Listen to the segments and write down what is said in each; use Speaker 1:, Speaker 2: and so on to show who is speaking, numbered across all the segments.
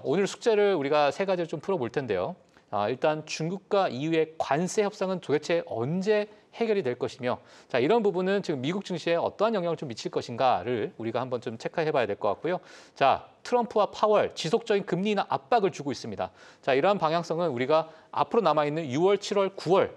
Speaker 1: 오늘 숙제를 우리가 세 가지를 좀 풀어볼 텐데요. 일단 중국과 EU의 관세 협상은 도대체 언제 해결이 될 것이며, 자, 이런 부분은 지금 미국 증시에 어떠한 영향을 좀 미칠 것인가를 우리가 한번 좀 체크해 봐야 될 것 같고요. 자, 트럼프와 파월 지속적인 금리 인하 압박을 주고 있습니다. 자, 이러한 방향성은 우리가 앞으로 남아있는 6월, 7월, 9월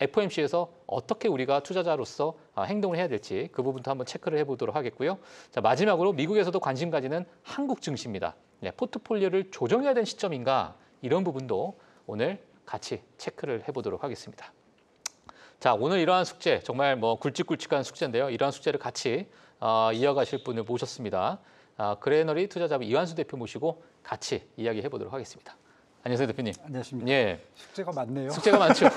Speaker 1: FOMC에서 어떻게 우리가 투자자로서 행동을 해야 될지 그 부분도 한번 체크를 해보도록 하겠고요. 자, 마지막으로 미국에서도 관심 가지는 한국 증시입니다. 네, 포트폴리오를 조정해야 되는 시점인가, 이런 부분도 오늘 같이 체크를 해보도록 하겠습니다. 자, 오늘 이러한 숙제, 정말 뭐 굵직굵직한 숙제인데요. 이러한 숙제를 같이 이어가실 분을 모셨습니다. 그레너리 투자자부 이완수 대표 모시고 같이 이야기해 보도록 하겠습니다. 안녕하세요, 대표님.
Speaker 2: 안녕하십니까.
Speaker 1: 예.
Speaker 2: 숙제가 많네요.
Speaker 1: 숙제가 많죠.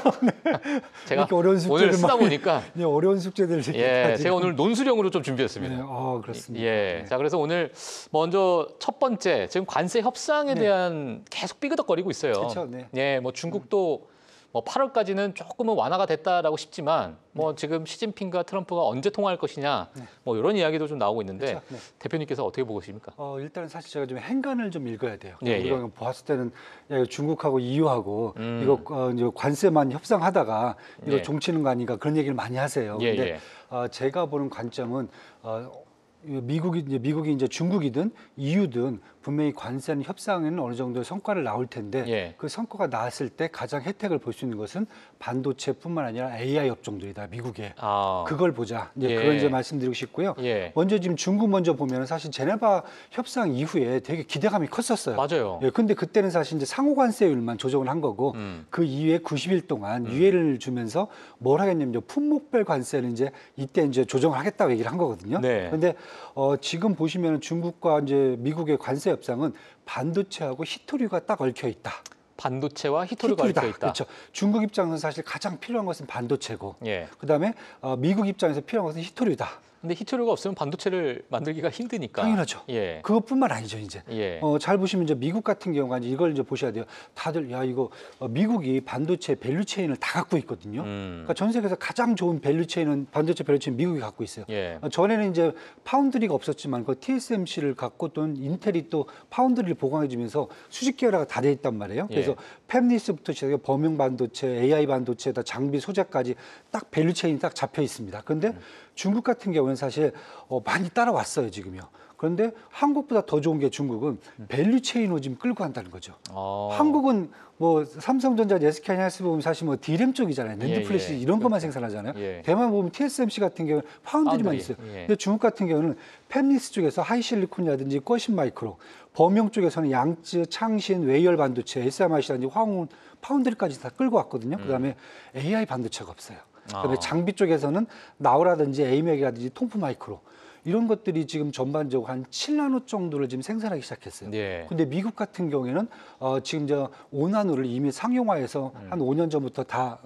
Speaker 1: 제가
Speaker 2: 어려운
Speaker 1: 오늘 쓰다 보니까
Speaker 2: 네, 어려운 숙제들.
Speaker 1: 예, 제가 오늘 논술형으로 좀 준비했습니다.
Speaker 2: 네, 그렇습니다.
Speaker 1: 예.
Speaker 2: 네.
Speaker 1: 자, 그래서 오늘 먼저 첫 번째, 지금 관세 협상에
Speaker 2: 네.
Speaker 1: 대한 계속 삐그덕거리고 있어요.
Speaker 2: 그렇죠. 네.
Speaker 1: 예, 뭐 중국도 뭐 8월까지는 조금은 완화가 됐다라고 싶지만 뭐 지금 시진핑과 트럼프가 언제 통화할 것이냐, 뭐 이런 이야기도 좀 나오고 있는데
Speaker 2: 그렇죠. 네.
Speaker 1: 대표님께서 어떻게 보고 계십니까?
Speaker 2: 일단은 사실 제가 좀 행간을 좀 읽어야 돼요.
Speaker 1: 예,
Speaker 2: 우리가
Speaker 1: 예.
Speaker 2: 보았을 때는 야, 중국하고 EU하고 이거 이제 관세만 협상하다가 이거
Speaker 1: 예.
Speaker 2: 종치는 거 아닌가 그런 얘기를 많이 하세요.
Speaker 1: 예,
Speaker 2: 근데 제가 보는 관점은 미국이 이제 중국이든 EU든 분명히 관세는 협상에는 어느 정도의 성과를 나올 텐데
Speaker 1: 예.
Speaker 2: 그 성과가 나왔을 때 가장 혜택을 볼 수 있는 것은 반도체뿐만 아니라 AI 업종들이다. 미국에. 그걸 보자. 이제
Speaker 1: 예.
Speaker 2: 그걸 이제 말씀드리고 싶고요.
Speaker 1: 예.
Speaker 2: 먼저 지금 중국 먼저 보면 사실 제네바 협상 이후에 되게 기대감이 컸었어요.
Speaker 1: 맞아요.
Speaker 2: 예, 근데 그때는 사실 이제 상호 관세율만 조정을 한 거고 그 이후에 90일 동안 유예를 주면서 뭘 하겠냐면 품목별 관세는 이제 이때 이제 조정을 하겠다고 얘기를 한 거거든요.
Speaker 1: 네.
Speaker 2: 근데 지금 보시면 중국과 이제 미국의 관세 협상은 반도체하고 히토류가 딱 얽혀 있다.
Speaker 1: 반도체와 히토류가 얽혀 있다.
Speaker 2: 그렇죠. 중국 입장에서 사실 가장 필요한 것은 반도체고,
Speaker 1: 예.
Speaker 2: 그다음에 미국 입장에서 필요한 것은 히토류다.
Speaker 1: 근데 히토류가 없으면 반도체를 만들기가 힘드니까.
Speaker 2: 당연하죠.
Speaker 1: 예.
Speaker 2: 그것뿐만 아니죠, 이제.
Speaker 1: 예.
Speaker 2: 잘 보시면 이제 미국 같은 경우가 이제 이걸 이제 보셔야 돼요. 다들 야 이거 미국이 반도체 밸류체인을 다 갖고 있거든요. 그러니까 전 세계에서 가장 좋은 밸류체인은 반도체 밸류체인 미국이 갖고 있어요.
Speaker 1: 예.
Speaker 2: 전에는 이제 파운드리가 없었지만 그 TSMC를 갖고 또 인텔이 또 파운드리를 보강해주면서 수직 계열화가 다 돼 있단 말이에요. 그래서 팹리스부터 시작해 범용 반도체, AI 반도체다 장비 소재까지 딱 밸류체인이 딱 잡혀 있습니다. 그런데 중국 같은 경우는 사실 많이 따라왔어요, 지금요. 그런데 한국보다 더 좋은 게 중국은 밸류체인으로 지금 끌고 간다는 거죠. 한국은 뭐 삼성전자, SK하이닉스 보면 사실 뭐 D램 쪽이잖아요. 낸드 플래시 이런 것만 생산하잖아요. 대만 보면 TSMC 같은 경우는 파운드리만 있어요. 근데 중국 같은 경우는 팹리스 쪽에서 하이실리콘이라든지 꺼신 마이크로, 범용 쪽에서는 양쯔, 창신, 웨이얼 반도체, SMIC라든지 화홍, 파운드리까지 다 끌고 왔거든요. 그다음에 AI 반도체가 없어요. 그다음에 장비 쪽에서는 나우라든지 에이맥이라든지 톰프 마이크로 이런 것들이 지금 전반적으로 한 7나노 정도를 지금 생산하기 시작했어요. 근데 미국 같은 경우에는 지금 저 5나노를 이미 상용화해서 한 5년 전부터 다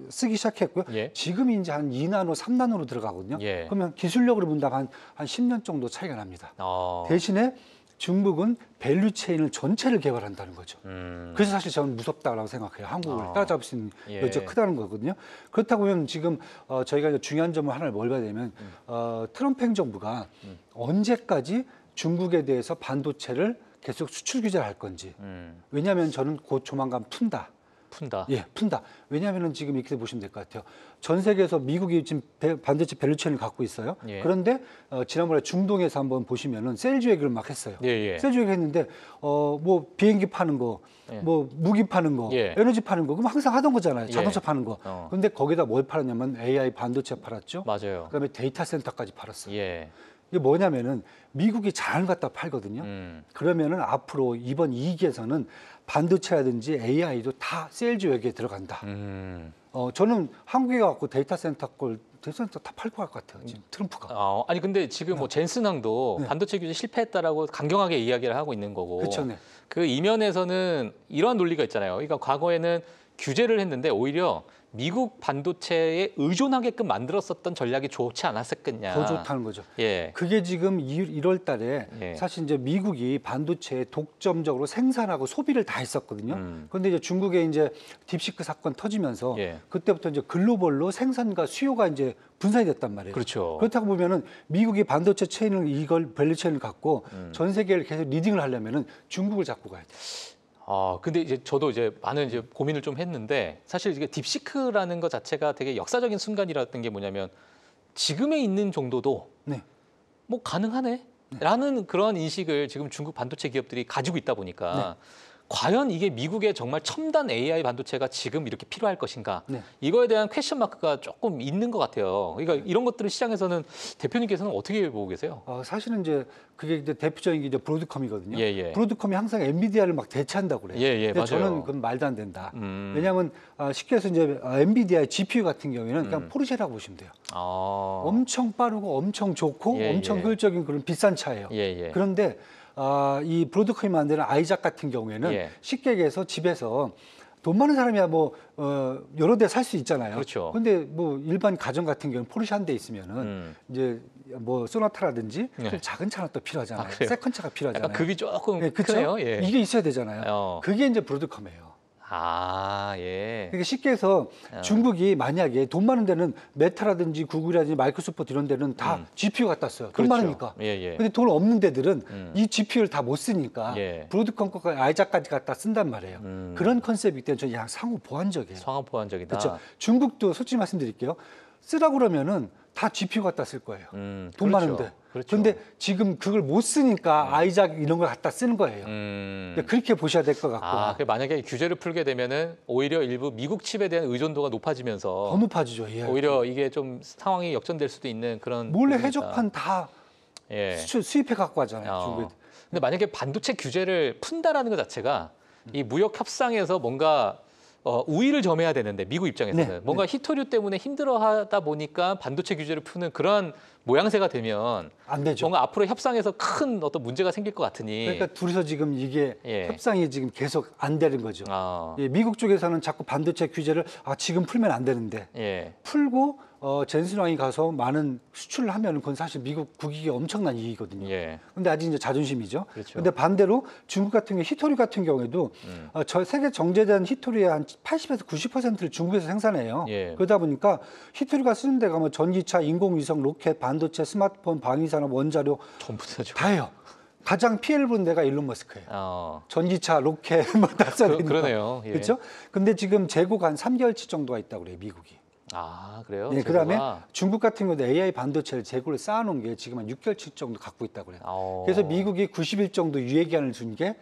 Speaker 2: 쓰기 시작했고요. 지금 이제 한 2나노, 3나노로 들어가거든요. 그러면 기술력으로 본다면 한 10년 정도 차이가 납니다. 대신에 중국은 밸류체인을 전체를 개발한다는 거죠. 그래서 사실 저는 무섭다고 생각해요. 한국을 따라잡을 수 있는 여지가 크다는 거거든요. 그렇다고 하면 지금 저희가 중요한 점을 하나를 뭘 봐야 되면 트럼프 행정부가 언제까지 중국에 대해서 반도체를 계속 수출 규제를 할 건지. 왜냐하면 저는 곧 조만간 푼다. 예, 푼다. 왜냐하면은 지금 이렇게 보시면 될 것 같아요. 전 세계에서 미국이 지금 반도체 밸류체인을 갖고 있어요. 그런데 지난번에 중동에서 한번 보시면은 셀주 얘기를 막 했어요. 셀주 얘기를 했는데 뭐 비행기 파는 거, 뭐 무기 파는 거, 에너지 파는 거, 그럼 항상 하던 거잖아요. 자동차 파는 거. 그런데 거기다 뭘 팔았냐면 AI 반도체 팔았죠.
Speaker 1: 맞아요.
Speaker 2: 그다음에 데이터 센터까지 팔았어요.
Speaker 1: 예.
Speaker 2: 이게 뭐냐면은 미국이 잘 갖다 팔거든요. 그러면은 앞으로 이번 2기에서는 반도체라든지 AI도 다 세일즈 여기에 들어간다. 저는 한국에 갖고 데이터 센터 다 팔고 갈 것 같아요. 지금 트럼프가.
Speaker 1: 아니 근데 지금 뭐 젠슨항도 반도체 규제 실패했다라고 강경하게 이야기를 하고 있는 거고.
Speaker 2: 그렇죠. 네.
Speaker 1: 그 이면에서는 이러한 논리가 있잖아요. 그러니까 과거에는 규제를 했는데 오히려 미국 반도체에 의존하게끔 만들었었던 전략이 좋지 않았었겠냐.
Speaker 2: 더 좋다는 거죠.
Speaker 1: 예.
Speaker 2: 그게 지금 1월 달에
Speaker 1: 예.
Speaker 2: 사실 이제 미국이 반도체 독점적으로 생산하고 소비를 다 했었거든요. 그런데 이제 중국에 이제 딥시크 사건 터지면서
Speaker 1: 예.
Speaker 2: 그때부터 이제 글로벌로 생산과 수요가 이제 분산이 됐단 말이에요.
Speaker 1: 그렇죠.
Speaker 2: 그렇다고 보면은 미국이 반도체 체인을 이걸 밸류 체인을 갖고 전 세계를 계속 리딩을 하려면은 중국을 잡고 가야 돼.
Speaker 1: 근데 이제 저도 이제 많은 이제 고민을 좀 했는데 사실 이게 딥시크라는 것 자체가 되게 역사적인 순간이랐던 게 뭐냐면 지금에 있는 정도도
Speaker 2: 네.
Speaker 1: 뭐 가능하네. 라는 그런 인식을 지금 중국 반도체 기업들이 가지고 있다 보니까 과연 이게 미국의 정말 첨단 AI 반도체가 지금 이렇게 필요할 것인가?
Speaker 2: 네.
Speaker 1: 이거에 대한 퀘션 마크가 조금 있는 것 같아요. 그러니까 이런 것들을 시장에서는 대표님께서는 어떻게 보고 계세요?
Speaker 2: 사실은 이제 그게 이제 대표적인 게 이제 브로드컴이거든요.
Speaker 1: 예, 예.
Speaker 2: 브로드컴이 항상 엔비디아를 막 대체한다고 그래요.
Speaker 1: 예, 예,
Speaker 2: 근데
Speaker 1: 맞아요.
Speaker 2: 저는 그건 말도 안 된다. 왜냐하면 쉽게 해서 이제 엔비디아의 GPU 같은 경우에는 그냥 포르쉐라고 보시면 돼요. 엄청 빠르고 엄청 좋고
Speaker 1: 예,
Speaker 2: 엄청
Speaker 1: 예.
Speaker 2: 효율적인 그런 비싼 차예요.
Speaker 1: 예, 예.
Speaker 2: 그런데 이 브로드컴이 만드는 아이작 같은 경우에는
Speaker 1: 예.
Speaker 2: 쉽게 얘기해서 집에서 돈 많은 사람이야 뭐 여러 대 살 수 있잖아요.
Speaker 1: 그렇죠.
Speaker 2: 근데 뭐 일반 가정 같은 경우는 포르쉐 한 대 있으면은 이제 뭐 소나타라든지
Speaker 1: 네.
Speaker 2: 좀 작은 차가 또 필요하잖아요.
Speaker 1: 그래요?
Speaker 2: 세컨차가 필요하잖아요.
Speaker 1: 약간 급이 조금
Speaker 2: 네, 그쵸?
Speaker 1: 크네요. 예.
Speaker 2: 이게 있어야 되잖아요. 그게 이제 브로드컴이에요.
Speaker 1: 예.
Speaker 2: 그러니까 쉽게 해서 중국이 만약에 돈 많은 데는 메타라든지 구글이라든지 마이크로소프트 이런 데는 다 GPU 갖다 써요. 돈
Speaker 1: 그렇죠.
Speaker 2: 많으니까.
Speaker 1: 예, 예.
Speaker 2: 근데 돈 없는 데들은 이 GPU를 다 못 쓰니까
Speaker 1: 예.
Speaker 2: 브로드컴 거가 아이작까지 갖다 쓴단 말이에요. 그런 컨셉이기 때문에 저는 상호 보완적이에요.
Speaker 1: 상황 보완적이다.
Speaker 2: 그렇죠. 중국도 솔직히 말씀드릴게요. 쓰라고 그러면은 다 GPU 갖다 쓸 거예요. 돈
Speaker 1: 그렇죠.
Speaker 2: 많은데.
Speaker 1: 그렇죠.
Speaker 2: 그런데 지금 그걸 못 쓰니까 아이작 이런 걸 갖다 쓰는 거예요. 그렇게 보셔야 될 것 같고.
Speaker 1: 만약에 규제를 풀게 되면은 오히려 일부 미국 칩에 대한 의존도가 높아지면서
Speaker 2: 더 높아지죠. 예.
Speaker 1: 오히려 이게 좀 상황이 역전될 수도 있는 그런
Speaker 2: 몰래
Speaker 1: 부분이다.
Speaker 2: 해적판 다
Speaker 1: 예.
Speaker 2: 수입해 갖고 하잖아요. 중국에.
Speaker 1: 근데 만약에 반도체 규제를 푼다라는 것 자체가 이 무역 협상에서 뭔가 우위를 점해야 되는데 미국 입장에서는
Speaker 2: 네,
Speaker 1: 뭔가 희토류 때문에 힘들어하다 보니까 반도체 규제를 푸는 그런 모양새가 되면
Speaker 2: 안 되죠.
Speaker 1: 뭔가 앞으로 협상에서 큰 어떤 문제가 생길 것 같으니.
Speaker 2: 그러니까 둘이서 지금 이게
Speaker 1: 예.
Speaker 2: 협상이 지금 계속 안 되는 거죠. 예, 미국 쪽에서는 자꾸 반도체 규제를 지금 풀면 안 되는데
Speaker 1: 예.
Speaker 2: 풀고 젠슨왕이 가서 많은 수출을 하면 그건 사실 미국 국익에 엄청난 이익이거든요.
Speaker 1: 예.
Speaker 2: 근데 아직 이제 자존심이죠.
Speaker 1: 그렇죠.
Speaker 2: 근데 반대로 중국 같은 경우 히토리 같은 경우에도 저 세계 정제된 히토리의 한 80에서 90%를 중국에서 생산해요.
Speaker 1: 예.
Speaker 2: 그러다 보니까 히토리가 쓰는 데가 뭐 전기차, 인공위성, 로켓, 반도체, 스마트폰, 방위산업, 원자료
Speaker 1: 전부 다죠.
Speaker 2: 다 해요. 가장 피해를 보는 데가 일론 머스크예요. 전기차, 로켓 뭐다 써야 되니까.
Speaker 1: 그러네요. 예.
Speaker 2: 그렇죠? 근데 지금 재고가 한 3개월치 정도가 있다고 그래요, 미국이.
Speaker 1: 그래요?
Speaker 2: 네, 그다음에 중국 같은 경우도 AI 반도체를 재고를 쌓아놓은 게 지금 한 6개월치 정도 갖고 있다고 그래요. 그래서 미국이 90일 정도 유예 기한을 준 게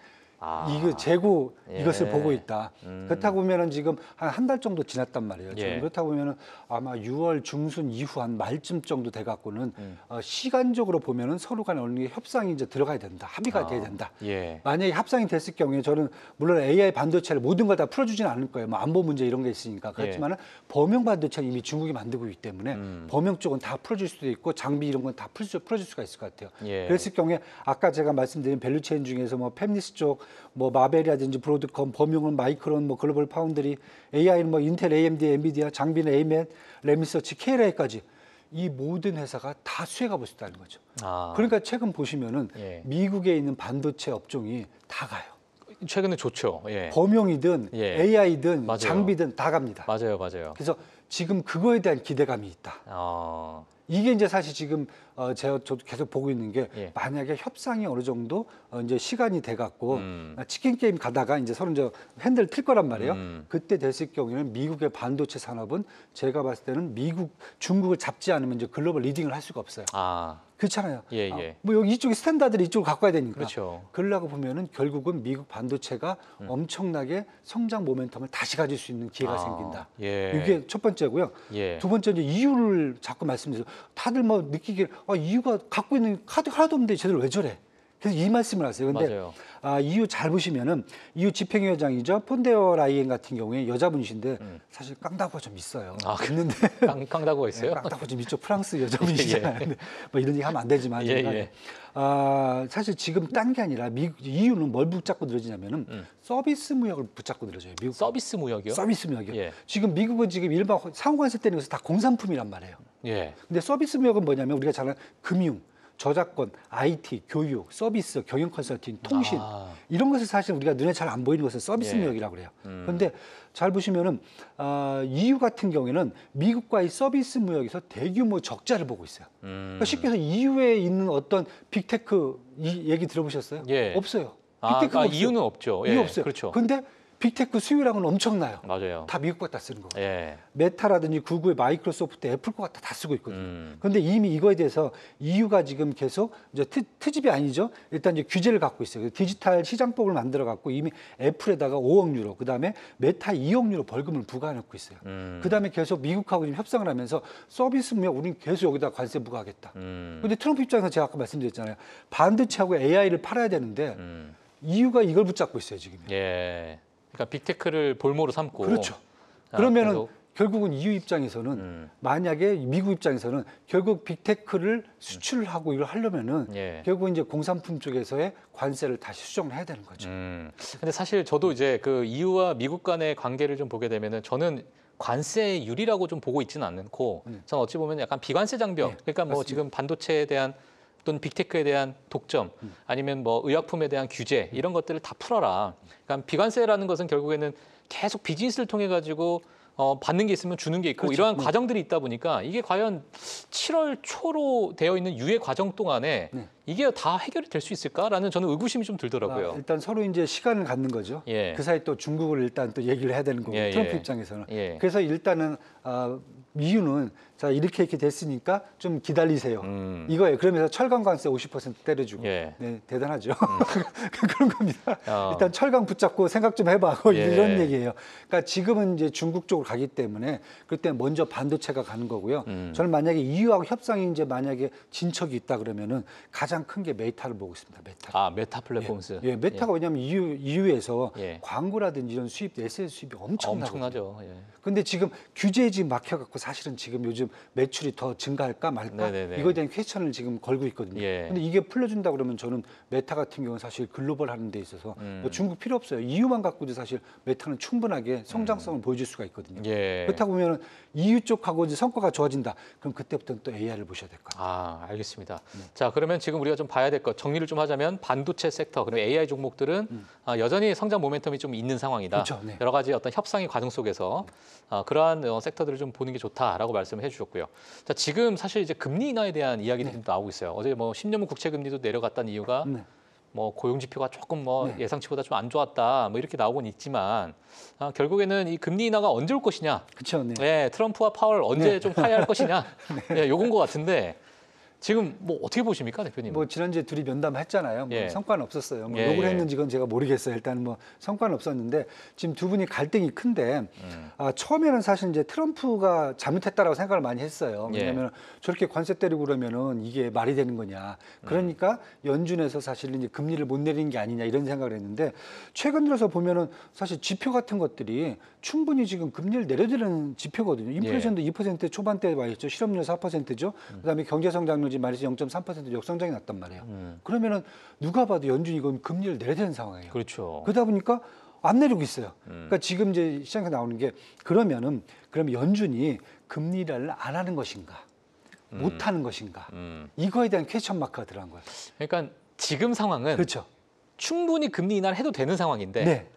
Speaker 2: 이거 재고 이것을 보고 있다. 그렇다고 보면은 지금 한 달 정도 지났단 말이에요. 지금
Speaker 1: 예.
Speaker 2: 그렇다고 보면은 아마 6월 중순 이후 한 말쯤 정도 돼 갖고는 시간적으로 보면은 서로 간에 어느 정도 협상이 이제 들어가야 된다. 합의가 돼야 된다.
Speaker 1: 예.
Speaker 2: 만약에 협상이 됐을 경우에 저는 물론 AI 반도체를 모든 걸 다 풀어주지는 않을 거예요. 뭐 안보 문제 이런 게 있으니까. 그렇지만은 범용 반도체는 이미 중국이 만들고 있기 때문에 범용 쪽은 다 풀어줄 수도 있고 장비 이런 건 다 풀어줄 수가 있을 것 같아요.
Speaker 1: 예.
Speaker 2: 그랬을 경우에 아까 제가 말씀드린 밸류체인 중에서 뭐 팹리스 쪽, 뭐 마벨이라든지 브로드컴, 범용은 마이크론, 뭐 글로벌 파운드리, AI는 뭐 인텔, AMD, 엔비디아, 장비는 AMD, 램리서치, KLA까지 이 모든 회사가 다 수혜가 볼 수 있다는 거죠. 그러니까 최근 보시면은
Speaker 1: 예.
Speaker 2: 미국에 있는 반도체 업종이 다 가요.
Speaker 1: 최근에 좋죠. 예.
Speaker 2: 범용이든
Speaker 1: 예.
Speaker 2: AI든
Speaker 1: 맞아요.
Speaker 2: 장비든 다 갑니다.
Speaker 1: 맞아요. 맞아요.
Speaker 2: 그래서 지금 그거에 대한 기대감이 있다. 이게 이제 사실 지금 저도 계속 보고 있는 게
Speaker 1: 예.
Speaker 2: 만약에 협상이 어느 정도 이제 시간이 돼 갖고 치킨 게임 가다가 이제 서로 이제 핸들 틀 거란 말이에요. 그때 됐을 경우에는 미국의 반도체 산업은 제가 봤을 때는 중국을 잡지 않으면 이제 글로벌 리딩을 할 수가 없어요. 그렇잖아요.
Speaker 1: 예, 예.
Speaker 2: 뭐 여기 이쪽에 스탠다드를 이쪽으로 갖고 가야 되니까.
Speaker 1: 그렇죠.
Speaker 2: 그러려고 보면은 결국은 미국 반도체가 엄청나게 성장 모멘텀을 다시 가질 수 있는 기회가 생긴다.
Speaker 1: 예.
Speaker 2: 이게 첫 번째고요.
Speaker 1: 예.
Speaker 2: 두 번째 이제 이유를 자꾸 말씀드려요. 다들 뭐 느끼기를 이유가 갖고 있는 카드가 하나도 없는데 쟤들 왜 저래? 그래서 이 말씀을 하세요. 근데
Speaker 1: 맞아요.
Speaker 2: EU 잘 보시면은 EU 집행위원장이죠. 폰데어 라이엔 같은 경우에 여자분이신데 사실 깡다구가 좀 있어요.
Speaker 1: 아,
Speaker 2: 있는데
Speaker 1: 깡다구가 있어요?
Speaker 2: 깡다구 좀 있죠. 프랑스 여자분이시잖아요. 근데 뭐 이런 얘기 하면 안 되지만
Speaker 1: 예,
Speaker 2: 제가
Speaker 1: 예.
Speaker 2: 사실 지금 딴 게 아니라 EU는 뭘 붙잡고 늘어지냐면은 서비스 무역을 붙잡고 늘어져요. 미국
Speaker 1: 서비스 무역이요?
Speaker 2: 서비스 무역이요.
Speaker 1: 예.
Speaker 2: 지금 미국은 지금 일반 상호관세 때리는 것은 다 공산품이란 말이에요.
Speaker 1: 예.
Speaker 2: 근데 서비스 무역은 뭐냐면 우리가 잘 아는 금융, 저작권, IT, 교육, 서비스, 경영 컨설팅, 통신 이런 것을 사실 우리가 눈에 잘 안 보이는 것을 서비스
Speaker 1: 예.
Speaker 2: 무역이라고 그래요. 그런데 잘 보시면은 EU 같은 경우에는 미국과의 서비스 무역에서 대규모 적자를 보고 있어요. 그러니까 쉽게 해서 EU에 있는 어떤 빅테크 이 얘기 들어보셨어요?
Speaker 1: 예.
Speaker 2: 없어요.
Speaker 1: 아,
Speaker 2: 빅테크가 없어요.
Speaker 1: 이유는 없죠. 예.
Speaker 2: 이유 없어요.
Speaker 1: 그렇죠.
Speaker 2: 근데 빅테크 수요량은 엄청나요.
Speaker 1: 맞아요.
Speaker 2: 다 미국 갖다 쓰는 거예요.
Speaker 1: 예.
Speaker 2: 메타라든지 구글, 마이크로소프트, 애플 거 갖다 다 쓰고 있거든요.
Speaker 1: 음.
Speaker 2: 그런데 이미 이거에 대해서 EU가 지금 계속 이제 트집이 아니죠. 일단 이제 규제를 갖고 있어요. 디지털 시장법을 만들어 갖고 이미 애플에다가 5억 유로, 그다음에 메타 2억 유로 벌금을 부과해놓고 있어요. 그다음에 계속 미국하고 지금 협상을 하면서 서비스 무역 우리는 계속 여기다 관세 부과하겠다. 그런데 트럼프 입장에서 제가 아까 말씀드렸잖아요. 반도체하고 AI를 팔아야 되는데 EU가 이걸 붙잡고 있어요 지금.
Speaker 1: 예. 그러니까 빅테크를 볼모로 삼고.
Speaker 2: 그렇죠.
Speaker 1: 아,
Speaker 2: 그러면은
Speaker 1: 계속.
Speaker 2: 결국은 EU 입장에서는 만약에 미국 입장에서는 결국 빅테크를 수출을 하고 이걸 하려면은
Speaker 1: 예.
Speaker 2: 결국 이제 공산품 쪽에서의 관세를 다시 수정을 해야 되는 거죠.
Speaker 1: 근데 사실 저도 이제 그 EU와 미국 간의 관계를 좀 보게 되면은 저는 관세 유리라고 좀 보고 있지는 않고 저는 어찌 보면 약간 비관세 장벽.
Speaker 2: 네,
Speaker 1: 그러니까 뭐
Speaker 2: 맞습니다.
Speaker 1: 지금 반도체에 대한 또는 빅테크에 대한 독점 아니면 뭐 의약품에 대한 규제 이런 것들을 다 풀어라. 그러니까 비관세라는 것은 결국에는 계속 비즈니스를 통해 가지고 받는 게 있으면 주는 게 있고
Speaker 2: 그렇죠.
Speaker 1: 이러한 과정들이 있다 보니까 이게 과연 7월 초로 되어 있는 유예 과정 동안에
Speaker 2: 네.
Speaker 1: 이게 다 해결이 될 수 있을까라는 저는 의구심이 좀 들더라고요.
Speaker 2: 일단 서로 이제 시간을 갖는 거죠.
Speaker 1: 예.
Speaker 2: 그 사이 또 중국을 일단 또 얘기를 해야 되는 거고
Speaker 1: 예,
Speaker 2: 트럼프
Speaker 1: 예.
Speaker 2: 입장에서는.
Speaker 1: 예.
Speaker 2: 그래서 일단은 EU는 자 이렇게 되었으니까 좀 기다리세요. 이거예요. 그러면서 철강 관세 50% 때려주고.
Speaker 1: 예.
Speaker 2: 네, 대단하죠. 그런 겁니다.
Speaker 1: 어.
Speaker 2: 일단 철강 붙잡고 생각 좀 해봐.
Speaker 1: 예.
Speaker 2: 이런 얘기예요. 그러니까 지금은 이제 중국 쪽으로 가기 때문에 그때 먼저 반도체가 가는 거고요. 저는 만약에 EU하고 협상이 이제 만약에 진척이 있다 그러면은 가장 큰 게 메타를 보고 있습니다. 메타.
Speaker 1: 아, 메타 플랫폼스.
Speaker 2: 예, 메타가 왜냐하면 EU에서
Speaker 1: 예.
Speaker 2: 광고라든지 이런 수입, SS 수입이 엄청나거든요.
Speaker 1: 엄청나죠. 예.
Speaker 2: 근데 지금 규제에 지금 막혀갖고 사실은 지금 요즘 매출이 더 증가할까 말까
Speaker 1: 네네네.
Speaker 2: 이거에 대한 퀘스천을 지금 걸고 있거든요.
Speaker 1: 예.
Speaker 2: 근데 이게 풀려준다 그러면 저는 메타 같은 경우는 사실 글로벌 하는 데 있어서 뭐 중국 필요 없어요. EU만 갖고도 사실 메타는 충분하게 성장성을 보여줄 수가 있거든요.
Speaker 1: 예.
Speaker 2: 그렇다고 보면 EU 쪽하고 이제 성과가 좋아진다. 그럼 그때부터는 또 AI를 보셔야 될 것 같아요.
Speaker 1: 아, 알겠습니다. 자, 그러면 지금 우리가 좀 봐야 될 것, 정리를 좀 하자면 반도체 섹터 그리고 AI 종목들은 여전히 성장 모멘텀이 좀 있는 상황이다.
Speaker 2: 그렇죠, 네.
Speaker 1: 여러 가지 어떤 협상의 과정 속에서 그러한 섹터들을 좀 보는 게 좋다라고 말씀을 해주셨고요. 자, 지금 사실 이제 금리 인하에 대한 이야기들이 나오고 있어요. 어제 뭐 10년물 국채 금리도 내려갔다는 이유가
Speaker 2: 네.
Speaker 1: 뭐 고용 지표가 조금 뭐
Speaker 2: 네.
Speaker 1: 예상치보다 좀 안 좋았다 뭐 이렇게 나오곤 있지만 결국에는 이 금리 인하가 언제 올 것이냐,
Speaker 2: 그렇죠. 네.
Speaker 1: 네, 트럼프와 파월 언제 좀 화해할 것이냐, 네, 요건 것 같은데 지금 뭐 어떻게 보십니까, 대표님?
Speaker 2: 뭐 지난주에 둘이 면담했잖아요. 뭐
Speaker 1: 예.
Speaker 2: 성과는 없었어요. 뭐
Speaker 1: 예,
Speaker 2: 욕을
Speaker 1: 예.
Speaker 2: 했는지 그건 제가 모르겠어요. 일단 뭐 성과는 없었는데 지금 두 분이 갈등이 큰데 처음에는 사실 이제 트럼프가 잘못했다라고 생각을 많이 했어요.
Speaker 1: 예.
Speaker 2: 왜냐하면 저렇게 관세 때리고 그러면은 이게 말이 되는 거냐. 그러니까 연준에서 사실 이제 금리를 못 내리는 게 아니냐 이런 생각을 했는데 최근 들어서 보면은 사실 지표 같은 것들이 충분히 지금 금리를 내려드리는 지표거든요. 인플레이션도 2% 초반대에 와 있죠. 실업률 4%죠. 그다음에 경제 성장률 지금 말이죠 0.3% 역성장이 났단 말이에요. 그러면은 누가 봐도 연준이 이건 금리를 내려야 되는 상황이에요.
Speaker 1: 그렇죠.
Speaker 2: 그러다 보니까 안 내리고 있어요. 그러니까 지금 이제 시장에서 나오는 게 그러면 연준이 금리를 안 하는 것인가, 못 하는 것인가, 이거에 대한 퀘스천 마크가 들어간 거예요.
Speaker 1: 그러니까 지금 상황은
Speaker 2: 그렇죠.
Speaker 1: 충분히 금리 인하를 해도 되는 상황인데
Speaker 2: 네.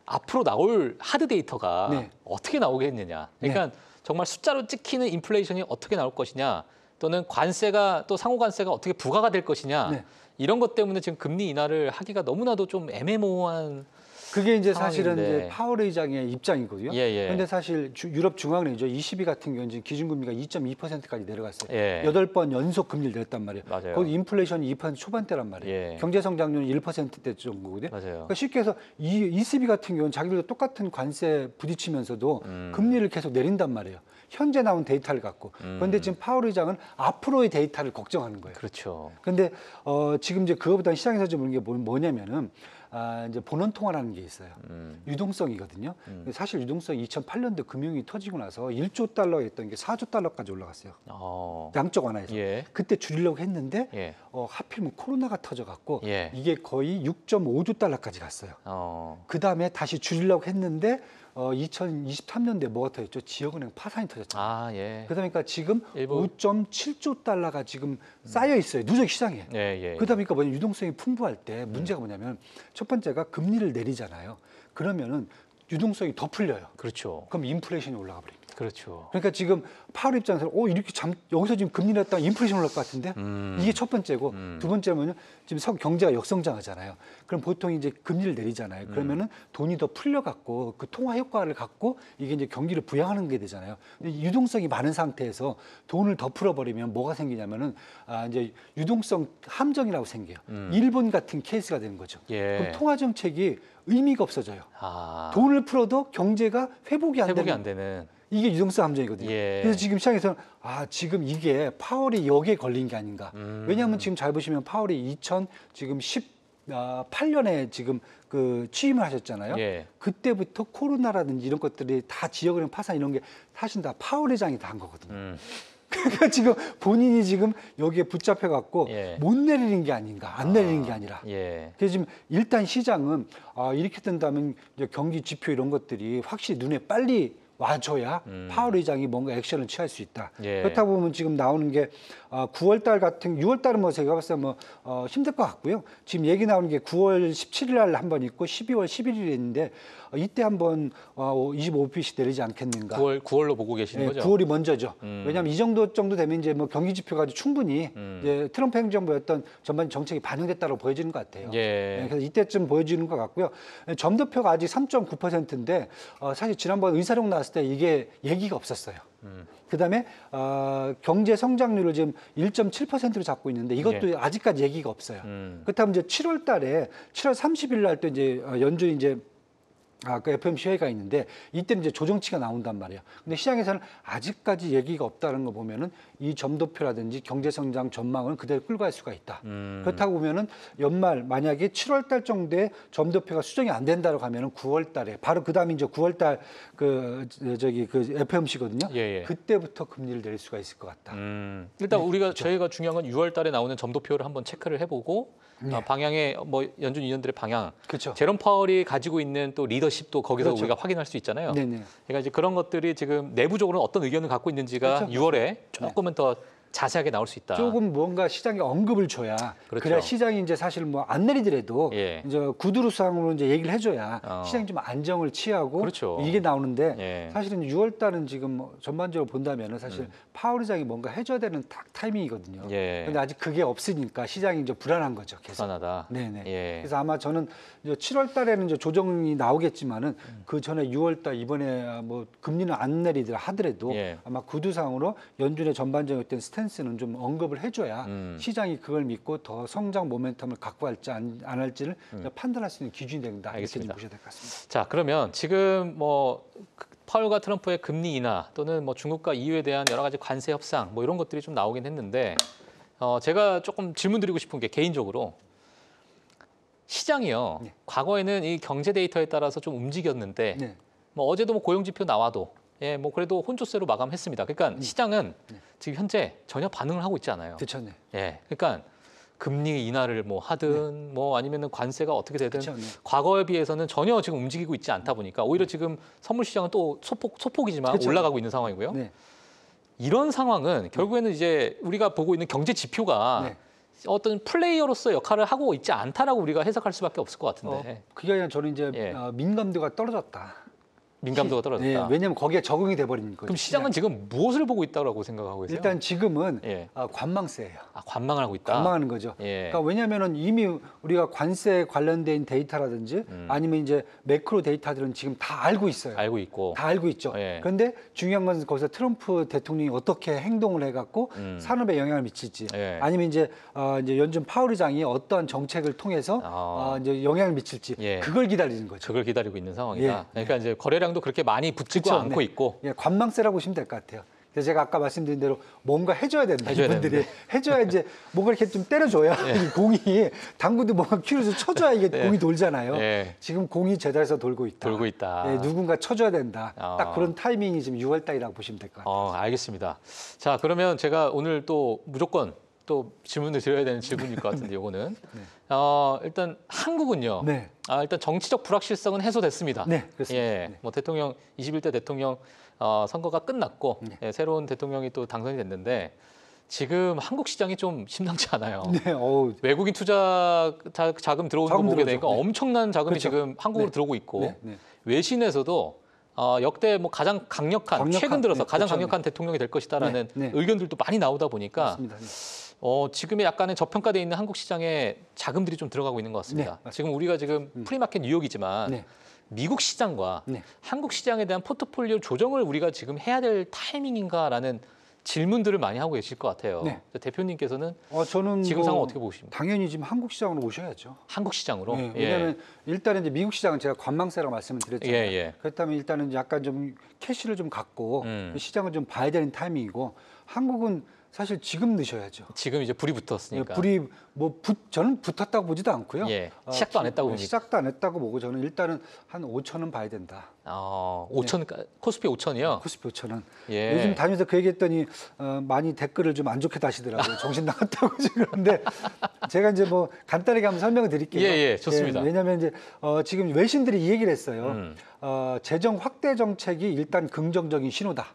Speaker 1: 앞으로 나올 하드 데이터가
Speaker 2: 네.
Speaker 1: 어떻게 나오겠느냐. 그러니까 정말 숫자로 찍히는 인플레이션이 어떻게 나올 것이냐, 또는 관세가 또 상호 관세가 어떻게 부과가 될 것이냐.
Speaker 2: 네.
Speaker 1: 이런 것 때문에 지금 금리 인하를 하기가 너무나도 좀 애매모호한
Speaker 2: 그게 이제 사실은
Speaker 1: 상황인데.
Speaker 2: 이제 파월 의장의 입장이거든요.
Speaker 1: 예, 예.
Speaker 2: 그런데 사실 유럽 중앙은행이죠. ECB 같은 경우는 지금 기준금리가 2.2%까지 내려갔어요.
Speaker 1: 예.
Speaker 2: 8번 연속 금리를 내렸단 말이에요.
Speaker 1: 맞아요.
Speaker 2: 거기 인플레이션이 2% 초반대란 말이에요.
Speaker 1: 예.
Speaker 2: 경제 성장률은 1%대 정도거든요.
Speaker 1: 맞아요.
Speaker 2: 그러니까 쉽게 해서 이 ECB 같은 경우는 자기들도 똑같은 관세 부딪히면서도 금리를 계속 내린단 말이에요. 현재 나온 데이터를 갖고. 그런데 지금 파월 의장은 앞으로의 데이터를 걱정하는 거예요.
Speaker 1: 그렇죠.
Speaker 2: 그런데 지금 이제 그거보다 시장에서 좀 보는 게 뭐냐면은 이제 본원 통화라는 게 있어요. 유동성이거든요. 사실 유동성이 2008년도 금융이 터지고 나서 1조 달러 했던 게 4조 달러까지 올라갔어요. 양적 완화에서.
Speaker 1: 예.
Speaker 2: 그때 줄이려고 했는데
Speaker 1: 예.
Speaker 2: 하필이면 코로나가 터져갖고
Speaker 1: 예.
Speaker 2: 이게 거의 6.5조 달러까지 갔어요. 그 다음에 다시 줄이려고 했는데 2023년도에 뭐가 터졌죠? 지역은행 파산이 터졌잖아요.
Speaker 1: 예.
Speaker 2: 그러니까 지금
Speaker 1: 일부-
Speaker 2: 5.7조 달러가 지금 쌓여 있어요. 누적 시장에.
Speaker 1: 예, 예.
Speaker 2: 그러다 보니까 뭐냐, 유동성이 풍부할 때 문제가 뭐냐면 첫 번째가 금리를 내리잖아요. 그러면은 유동성이 더 풀려요.
Speaker 1: 그렇죠.
Speaker 2: 그럼 인플레이션이 올라가 버립니다.
Speaker 1: 그렇죠.
Speaker 2: 그러니까 지금 파월 입장에서는 이렇게 여기서 지금 금리 냈다가 인플레이션 올라갈 것 같은데 이게 첫 번째고 두 번째는 지금 경제가 역성장하잖아요. 그럼 보통 이제 금리를 내리잖아요. 그러면은 돈이 더 풀려갖고 그 통화 효과를 갖고 이게 이제 경기를 부양하는 게 되잖아요. 근데 유동성이 많은 상태에서 돈을 더 풀어버리면 뭐가 생기냐면은 이제 유동성 함정이라고 생겨요. 일본 같은 케이스가 되는 거죠.
Speaker 1: 예.
Speaker 2: 그럼 통화 정책이 의미가 없어져요. 돈을 풀어도 경제가 회복이 안 되는. 이게 유동성 함정이거든요.
Speaker 1: 예.
Speaker 2: 그래서 지금 시장에서는 지금 이게 파월이 여기에 걸린 게 아닌가. 왜냐하면 지금 잘 보시면 파월이 2018년에 지금 그 취임을 하셨잖아요.
Speaker 1: 예.
Speaker 2: 그때부터 코로나라든지 이런 것들이 다 지역은행 파산 이런 게 사실 다 파월 회장이 다 한 거거든요. 그러니까 지금 본인이 지금 여기에 붙잡혀 갖고
Speaker 1: 예.
Speaker 2: 못 내리는 게 아닌가, 안 내리는 게 아니라.
Speaker 1: 예.
Speaker 2: 그래서 지금 일단 시장은 이렇게 된다면 이제 경기 지표 이런 것들이 확실히 눈에 빨리 와줘야 파월 의장이 뭔가 액션을 취할 수 있다.
Speaker 1: 예.
Speaker 2: 그렇다 보면 지금 나오는 게 9월 같은 6월 달은 뭐 제가 봤을 때 힘들 것 같고요. 지금 얘기 나오는 게 9월 17일 날 한 번 있고 12월 11일에 있는데 이때 한번 25bp씩 내리지 않겠는가.
Speaker 1: 9월로 보고 계시는 거죠?
Speaker 2: 9월이 먼저죠. 왜냐하면 이 정도 되면 이제 뭐 경기 지표가 충분히 이제 트럼프 행정부의 어떤 전반 정책이 반영됐다고 보여지는 것 같아요.
Speaker 1: 예.
Speaker 2: 그래서 이때쯤 보여지는 것 같고요. 점도표가 아직 3.9%인데 사실 지난번 의사록 나왔을 때 이게 얘기가 없었어요. 그다음에 경제 성장률을 지금 1.7%로 잡고 있는데 이것도 아직까지 얘기가 없어요. 그렇다면 이제 7월 30일 날 또 이제 연준이 이제 그 FOMC 회의가 있는데 이때는 이제 조정치가 나온단 말이에요. 근데 시장에서는 아직까지 얘기가 없다는 거 보면은 이 점도표라든지 경제 성장 전망은 그대로 끌고 갈 수가 있다. 그렇다고 보면은 연말 만약에 7월 달 정도에 점도표가 수정이 안 된다고 하면은 9월 달에 바로 그다음에 이제 9월 달 그 FOMC거든요.
Speaker 1: 예.
Speaker 2: 그때부터 금리를 내릴 수가 있을 것 같다.
Speaker 1: 일단 저희가 중요한 건 6월 달에 나오는 점도표를 한번 체크를 해보고 방향의 뭐 연준 위원들의 방향,
Speaker 2: 그렇죠.
Speaker 1: 제롬 파월이 가지고 있는 또 리더십도 거기서
Speaker 2: 그렇죠.
Speaker 1: 우리가 확인할 수 있잖아요.
Speaker 2: 네네.
Speaker 1: 그러니까 이제 그런 것들이 지금 내부적으로는 어떤 의견을 갖고 있는지가
Speaker 2: 그렇죠.
Speaker 1: 6월에 조금은 더 자세하게 나올 수 있다.
Speaker 2: 조금 뭔가 시장에 언급을 줘야
Speaker 1: 그렇죠.
Speaker 2: 그래야 시장이 이제 사실 뭐 안 내리더라도
Speaker 1: 예.
Speaker 2: 이제 구두로상으로 이제 얘기를 해줘야 시장이 좀 안정을 취하고
Speaker 1: 그렇죠.
Speaker 2: 이게 나오는데
Speaker 1: 예.
Speaker 2: 사실은 6월 달은 지금 뭐 전반적으로 본다면은 사실 파월 의장이 뭔가 해줘야 되는 타이밍이거든요.
Speaker 1: 예.
Speaker 2: 근데 아직 그게 없으니까 시장이 이제 불안한 거죠. 계속.
Speaker 1: 불안하다.
Speaker 2: 네네.
Speaker 1: 예.
Speaker 2: 그래서 아마 저는 이제 7월 달에는 이제 조정이 나오겠지만은 그 전에 6월 달 이번에 뭐 금리는 안 내리더라 하더라도
Speaker 1: 예.
Speaker 2: 아마 구두상으로 연준의 전반적인 어떤 스탠스는 좀 언급을 해줘야 시장이 그걸 믿고 더 성장 모멘텀을 갖고 할지 안 할지를 판단할 수 있는 기준이 된다. 이렇게 좀
Speaker 1: 알겠습니다.
Speaker 2: 보셔야 될 것 같습니다.
Speaker 1: 자, 그러면 지금 뭐 파월과 트럼프의 금리 인하 또는 뭐 중국과 EU에 대한 여러 가지 관세 협상 뭐 이런 것들이 좀 나오긴 했는데 제가 조금 질문드리고 싶은 게 개인적으로 시장이요.
Speaker 2: 네.
Speaker 1: 과거에는 이 경제 데이터에 따라서 좀 움직였는데
Speaker 2: 네.
Speaker 1: 뭐 어제도 뭐 고용 지표 나와도 뭐 그래도 혼조세로 마감했습니다. 그러니까 시장은 지금 현재 전혀 반응을 하고 있지 않아요.
Speaker 2: 그렇죠. 네.
Speaker 1: 그러니까 금리 인하를 뭐 하든 뭐 아니면은 관세가 어떻게 되든
Speaker 2: 그렇죠. 네.
Speaker 1: 과거에 비해서는 전혀 지금 움직이고 있지 않다 보니까 오히려 지금 선물 시장은 또 소폭이지만
Speaker 2: 그렇죠.
Speaker 1: 올라가고 있는 상황이고요.
Speaker 2: 네.
Speaker 1: 이런 상황은 결국에는 이제 우리가 보고 있는 경제 지표가
Speaker 2: 네.
Speaker 1: 어떤 플레이어로서 역할을 하고 있지 않다라고 우리가 해석할 수밖에 없을 것 같은데.
Speaker 2: 그게 아니라 저는 이제
Speaker 1: 예.
Speaker 2: 민감도가 떨어졌다.
Speaker 1: 민감도가 떨어졌다.
Speaker 2: 왜냐하면 거기에 적응이 돼버리는 거죠.
Speaker 1: 그럼 시장은 지금 무엇을 보고 있다고 생각하고 계세요?
Speaker 2: 일단 지금은
Speaker 1: 예.
Speaker 2: 관망세예요.
Speaker 1: 관망을 하고 있다.
Speaker 2: 관망하는 거죠.
Speaker 1: 예.
Speaker 2: 그러니까 왜냐하면은 이미 우리가 관세 관련된 데이터라든지 아니면 이제 매크로 데이터들은 지금 다 알고 있어요.
Speaker 1: 알고 있고.
Speaker 2: 다 알고 있죠.
Speaker 1: 예.
Speaker 2: 그런데 중요한 건 거기서 트럼프 대통령이 어떻게 행동을 해갖고 산업에 영향을 미칠지,
Speaker 1: 예.
Speaker 2: 아니면 이제 연준 파월 의장이 어떠한 정책을 통해서 이제 영향을 미칠지
Speaker 1: 예.
Speaker 2: 그걸 기다리는 거죠.
Speaker 1: 그걸 기다리고 있는 상황이다.
Speaker 2: 예.
Speaker 1: 그러니까 이제 거래량도 그렇게 많이 붙지고
Speaker 2: 그쵸,
Speaker 1: 않고
Speaker 2: 네.
Speaker 1: 있고.
Speaker 2: 예, 관망세라고 보시면 될 것 같아요. 그래서 제가 아까 말씀드린 대로 뭔가 해줘야 된다.
Speaker 1: 해줘야
Speaker 2: 이분들이
Speaker 1: 되는데.
Speaker 2: 해줘야 이제 뭔가 이렇게 좀 때려줘야 이 공이 당구도 뭔가 큐를 쳐줘야 이게 공이 돌잖아요.
Speaker 1: 예.
Speaker 2: 지금 공이 제자리에서 돌고 있다.
Speaker 1: 돌고 있다.
Speaker 2: 예, 누군가 쳐줘야 된다.
Speaker 1: 어.
Speaker 2: 딱 그런 타이밍이 지금 6월 달이라고 보시면 될 것 같아요.
Speaker 1: 알겠습니다. 자, 그러면 제가 오늘 또 무조건 또 질문을 드려야 되는 질문일 것 같은데 요거는 일단 한국은요.
Speaker 2: 네.
Speaker 1: 일단 정치적 불확실성은 해소됐습니다.
Speaker 2: 네, 그렇습니다.
Speaker 1: 예,
Speaker 2: 네.
Speaker 1: 뭐 대통령 21대 대통령 선거가 끝났고
Speaker 2: 네.
Speaker 1: 예, 새로운 대통령이 또 당선이 됐는데 지금 한국 시장이 좀 심상치 않아요.
Speaker 2: 네, 어우,
Speaker 1: 외국인 투자 자금 들어오는 거
Speaker 2: 자금
Speaker 1: 보게
Speaker 2: 들어오죠.
Speaker 1: 되니까
Speaker 2: 네.
Speaker 1: 엄청난 자금이
Speaker 2: 그렇죠.
Speaker 1: 지금 한국으로
Speaker 2: 네.
Speaker 1: 들어오고 있고
Speaker 2: 네, 네.
Speaker 1: 외신에서도 역대 뭐 가장 강력한 최근 들어서
Speaker 2: 네,
Speaker 1: 가장
Speaker 2: 그렇죠.
Speaker 1: 강력한 대통령이 될 것이다라는
Speaker 2: 네, 네.
Speaker 1: 의견들도 많이 나오다 보니까
Speaker 2: 맞습니다. 네.
Speaker 1: 지금의 약간의 저평가돼 있는 한국 시장에 자금들이 좀 들어가고 있는 것 같습니다.
Speaker 2: 네,
Speaker 1: 지금 우리가 지금 프리마켓 뉴욕이지만
Speaker 2: 네.
Speaker 1: 미국 시장과
Speaker 2: 네.
Speaker 1: 한국 시장에 대한 포트폴리오 조정을 우리가 지금 해야 될 타이밍인가라는 질문들을 많이 하고 계실 것 같아요.
Speaker 2: 네.
Speaker 1: 대표님께서는
Speaker 2: 저는
Speaker 1: 지금 상황 어떻게 보십니까?
Speaker 2: 당연히 지금 한국 시장으로 오셔야죠.
Speaker 1: 한국 시장으로?
Speaker 2: 네,
Speaker 1: 예.
Speaker 2: 왜냐하면 일단은 이제 미국 시장은 제가 관망세라고 말씀을 드렸잖아요.
Speaker 1: 예, 예.
Speaker 2: 그렇다면 일단은 약간 좀 캐시를 좀 갖고 시장을 좀 봐야 되는 타이밍이고 한국은 사실 지금 넣으셔야죠.
Speaker 1: 지금 이제 불이 붙었으니까.
Speaker 2: 불이 저는 붙었다고 보지도 않고요.
Speaker 1: 예. 시작도 안 했다고 봅니까?
Speaker 2: 시작도 안 했다고 보고 저는 일단은 한 5천은 봐야 된다.
Speaker 1: 5천 코스피 5천이요?
Speaker 2: 코스피 5천은.
Speaker 1: 예.
Speaker 2: 요즘 다니면서 그 얘기했더니 많이 댓글을 좀 안 좋게 다시더라고요. 정신 나갔다고 지금 그런데 제가 이제 뭐 간단하게 한번 설명을 드릴게요.
Speaker 1: 예, 좋습니다.
Speaker 2: 왜냐하면 이제 지금 외신들이 이 얘기를 했어요. 재정 확대 정책이 일단 긍정적인 신호다.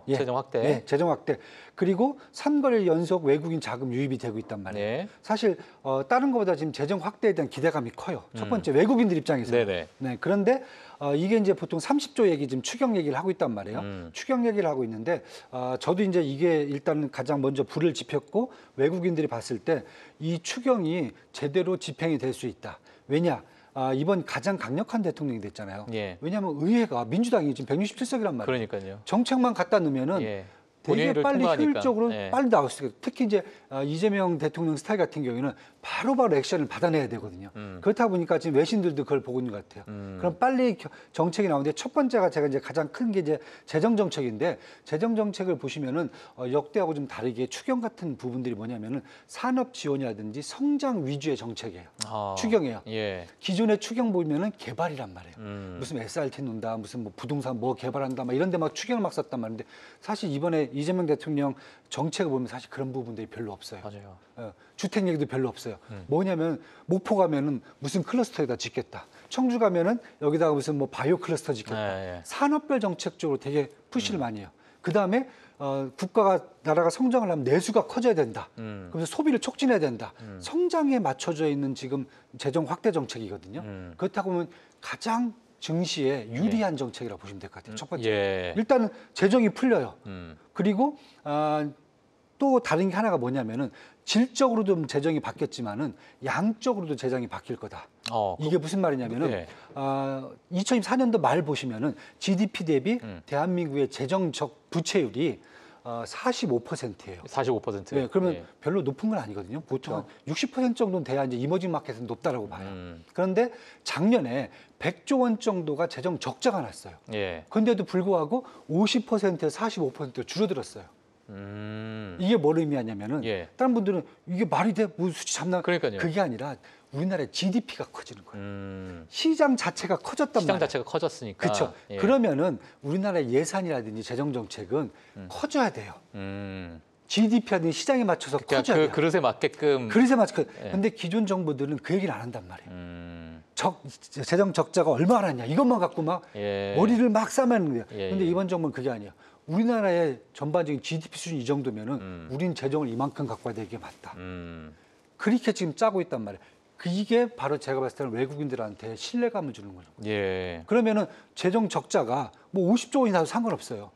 Speaker 2: 예.
Speaker 1: 재정 확대.
Speaker 2: 네, 재정 확대. 그리고 3개월 연속 외국인 자금 유입이 되고 있단 말이에요.
Speaker 1: 네.
Speaker 2: 사실 다른 것보다 지금 재정 확대에 대한 기대감이 커요. 첫 번째 외국인들 입장에서.
Speaker 1: 네네.
Speaker 2: 네, 그런데 이게 이제 보통 30조 얘기 지금 추경 얘기를 하고 있단 말이에요. 추경 얘기를 하고 있는데 저도 이제 이게 일단 가장 먼저 불을 지폈고 외국인들이 봤을 때 이 추경이 제대로 집행이 될 수 있다. 왜냐? 이번 가장 강력한 대통령이 됐잖아요.
Speaker 1: 예.
Speaker 2: 왜냐하면 의회가 민주당이 지금 167석이란 말이에요.
Speaker 1: 그러니까요.
Speaker 2: 정책만 갖다 놓으면은
Speaker 1: 예.
Speaker 2: 되게
Speaker 1: 본회의를
Speaker 2: 빨리
Speaker 1: 통과하니까.
Speaker 2: 효율적으로
Speaker 1: 예.
Speaker 2: 빨리 나올 수 있어요. 특히 이제 이재명 대통령 스타일 같은 경우에는 바로바로 액션을 받아내야 되거든요. 그렇다 보니까 지금 외신들도 그걸 보고 있는 것 같아요. 그럼 빨리 정책이 나오는데 첫 번째가 제가 이제 가장 큰 게 이제 재정 정책인데 재정 정책을 보시면은 역대하고 좀 다르게 추경 같은 부분들이 뭐냐면은 산업 지원이라든지 성장 위주의 정책이에요. 추경이에요.
Speaker 1: 예.
Speaker 2: 기존의 추경 보면은 개발이란 말이에요. 무슨 SRT 논다, 무슨 뭐 부동산 뭐 개발한다, 막 이런 데 막 추경을 막 썼단 말인데 사실 이번에 이재명 대통령 정책을 보면 사실 그런 부분들이 별로 없어요.
Speaker 1: 맞아요.
Speaker 2: 주택 얘기도 별로 없어요. 뭐냐면 목포 가면은 무슨 클러스터에다 짓겠다. 청주 가면은 여기다가 무슨 뭐 바이오 클러스터 짓겠다.
Speaker 1: 예, 예.
Speaker 2: 산업별 정책적으로 되게 푸시를 많이 해요. 그 다음에 국가가 나라가 성장을 하면 내수가 커져야 된다. 그래서 소비를 촉진해야 된다. 성장에 맞춰져 있는 지금 재정 확대 정책이거든요. 그렇다고 보면 가장 증시에 유리한 정책이라고 보시면 될 것 같아요. 첫 번째.
Speaker 1: 예.
Speaker 2: 일단은 재정이 풀려요. 그리고 또 다른 게 하나가 뭐냐면은 질적으로도 재정이 바뀌었지만은 양적으로도 재정이 바뀔 거다. 이게 무슨 말이냐면은
Speaker 1: 예.
Speaker 2: 2024년도 말 보시면은 GDP 대비 대한민국의 재정적 부채율이 45%예요.
Speaker 1: 45%.
Speaker 2: 네, 그러면
Speaker 1: 예.
Speaker 2: 별로 높은 건 아니거든요. 보통 한 60% 정도는 돼야 이제 이머징 마켓은 높다라고 봐요. 그런데 작년에 100조 원 정도가 재정 적자가 났어요.
Speaker 1: 예.
Speaker 2: 그런데도 불구하고 50%에서 45% 줄어들었어요. 이게 뭘 의미하냐면은
Speaker 1: 예.
Speaker 2: 다른 분들은 이게 말이 돼? 뭐 수치 잡나?
Speaker 1: 그러니까요.
Speaker 2: 그게 아니라 우리나라의 GDP가 커지는 거예요.
Speaker 1: 음.
Speaker 2: 시장 자체가 커졌단
Speaker 1: 시장
Speaker 2: 말이에요.
Speaker 1: 자체가 커졌으니까.
Speaker 2: 그렇죠.
Speaker 1: 예.
Speaker 2: 그러면은 우리나라의 예산이라든지 재정 정책은 커져야 돼요. GDP라든지 시장에 맞춰서
Speaker 1: 그러니까
Speaker 2: 커져야
Speaker 1: 그
Speaker 2: 돼요.
Speaker 1: 그릇에 맞게끔.
Speaker 2: 그래서 맞춰.
Speaker 1: 예.
Speaker 2: 근데 기존 정부들은 그 얘기를 안 한단 말이에요. 재정 적자가 얼마나 났냐 이것만 갖고 막
Speaker 1: 예.
Speaker 2: 머리를 막 싸매는 거예요.
Speaker 1: 예,
Speaker 2: 근데
Speaker 1: 예.
Speaker 2: 이번 정부는 그게 아니에요. 우리나라의 전반적인 GDP 수준 이 정도면은 우린 재정을 이만큼 갖고 와야 되게 맞다. 그렇게 지금 짜고 있단 말이에요. 이게 바로 제가 봤을 때는 외국인들한테 신뢰감을 주는 거죠.
Speaker 1: 예.
Speaker 2: 그러면은 재정 적자가 뭐 50조 원이 나도 상관없어요.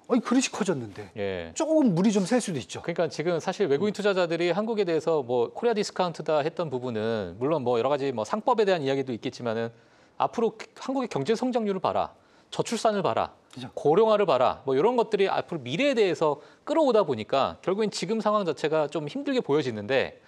Speaker 2: 아니 그릇이 커졌는데
Speaker 1: 예.
Speaker 2: 조금 물이 좀 셀 수도 있죠.
Speaker 1: 그러니까 지금 사실 외국인 투자자들이 한국에 대해서 뭐 코리아 디스카운트다 했던 부분은 물론 뭐 여러 가지 뭐 상법에 대한 이야기도 있겠지만은 앞으로 한국의 경제 성장률을 봐라. 저출산을 봐라.
Speaker 2: 그죠.
Speaker 1: 고령화를 봐라. 뭐 이런 것들이 앞으로 미래에 대해서 끌어오다 보니까 결국엔 지금 상황 자체가 좀 힘들게 보여지는데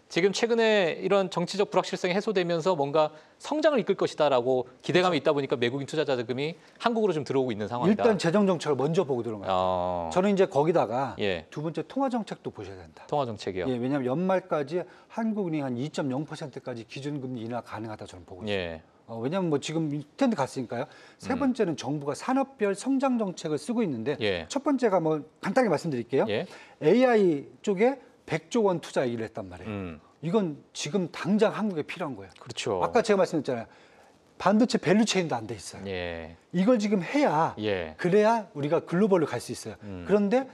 Speaker 1: 지금 최근에 이런 정치적 불확실성이 해소되면서 뭔가 성장을 이끌 것이다라고 기대감이 있다 보니까 외국인 투자자 자금이 한국으로 좀 들어오고 있는 상황이다.
Speaker 2: 일단 재정 정책을 먼저 보고 들어가요. 저는 이제 거기다가
Speaker 1: 예.
Speaker 2: 두 번째 통화 정책도 보셔야 된다.
Speaker 1: 통화 정책이요.
Speaker 2: 예, 왜냐하면 연말까지 한국은행이 한 2.0%까지 기준금리 인하 가능하다 저는 보고 있어요.
Speaker 1: 예.
Speaker 2: 왜냐하면 뭐 지금 트렌드 갔으니까요. 세 번째는 정부가 산업별 성장 정책을 쓰고 있는데
Speaker 1: 예.
Speaker 2: 첫 번째가 뭐 간단하게 말씀드릴게요.
Speaker 1: 예.
Speaker 2: AI 쪽에 100조 원 투자 얘기를 했단 말이에요. 이건 지금 당장 한국에 필요한 거예요.
Speaker 1: 그렇죠.
Speaker 2: 아까 제가 말씀드렸잖아요. 반도체 밸류체인도 안 돼 있어요.
Speaker 1: 예.
Speaker 2: 이걸 지금 해야
Speaker 1: 예.
Speaker 2: 그래야 우리가 글로벌로 갈 수 있어요. 그런데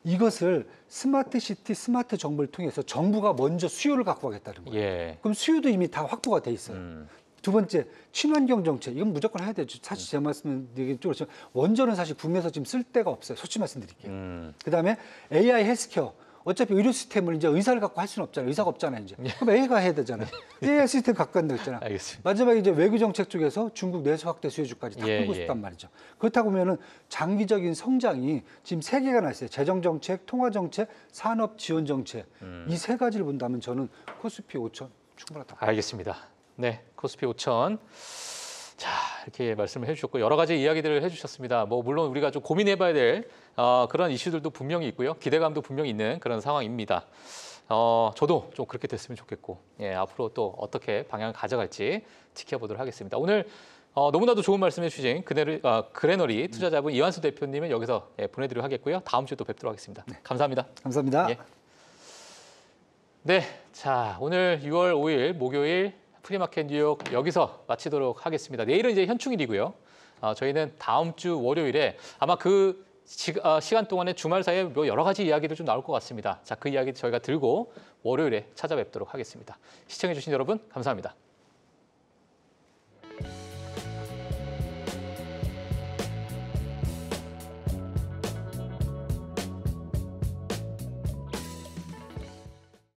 Speaker 2: 이것을 스마트 시티, 스마트 정부를 통해서 정부가 먼저 수요를 갖고 가겠다는 거예요.
Speaker 1: 예.
Speaker 2: 그럼 수요도 이미 다 확보가 돼 있어요. 두 번째, 친환경 정책. 이건 무조건 해야 되죠. 사실 제 말씀은 되게 좀 그렇지만 원전은 사실 국내에서 지금 쓸 데가 없어요. 솔직히 말씀드릴게요. 그다음에 AI 헬스케어. 어차피 의료 시스템을 이제 의사를 갖고 할 수는 없잖아요. 의사가 없잖아요, 이제. 그럼 AI가 해야 되잖아요. AI 시스템 갖고 간다고 했잖아요.
Speaker 1: 알겠습니다.
Speaker 2: 마지막에 이제 외교 정책 쪽에서 중국 내수 확대 수혜주까지 다
Speaker 1: 예,
Speaker 2: 끌고
Speaker 1: 예.
Speaker 2: 싶단 말이죠. 그렇다고 보면은 장기적인 성장이 지금 세 개가 나 있어요. 재정 정책, 통화 정책, 산업 지원 정책. 이 세 가지를 본다면 저는 코스피 5천 충분하다.
Speaker 1: 알겠습니다. 네, 코스피 5천. 자, 이렇게 말씀을 해주셨고 여러 가지 이야기들을 해주셨습니다. 뭐 물론 우리가 좀 고민해봐야 될 그런 이슈들도 분명히 있고요. 기대감도 분명히 있는 그런 상황입니다. 저도 좀 그렇게 됐으면 좋겠고 예, 앞으로 또 어떻게 방향을 가져갈지 지켜보도록 하겠습니다. 오늘 너무나도 좋은 말씀해 주신 그레너리 투자자분 이완수 대표님은 여기서 보내드리도록 하겠고요. 다음 주에 또 뵙도록 하겠습니다. 감사합니다.
Speaker 2: 감사합니다.
Speaker 1: 예. 네, 자 오늘 6월 5일 목요일 프리마켓 뉴욕 여기서 마치도록 하겠습니다. 내일은 이제 현충일이고요. 저희는 다음 주 월요일에 아마 그 시간 동안에 주말 사이에 뭐 여러 가지 이야기도 좀 나올 것 같습니다. 자, 그 이야기 저희가 들고 월요일에 찾아뵙도록 하겠습니다. 시청해주신 여러분 감사합니다.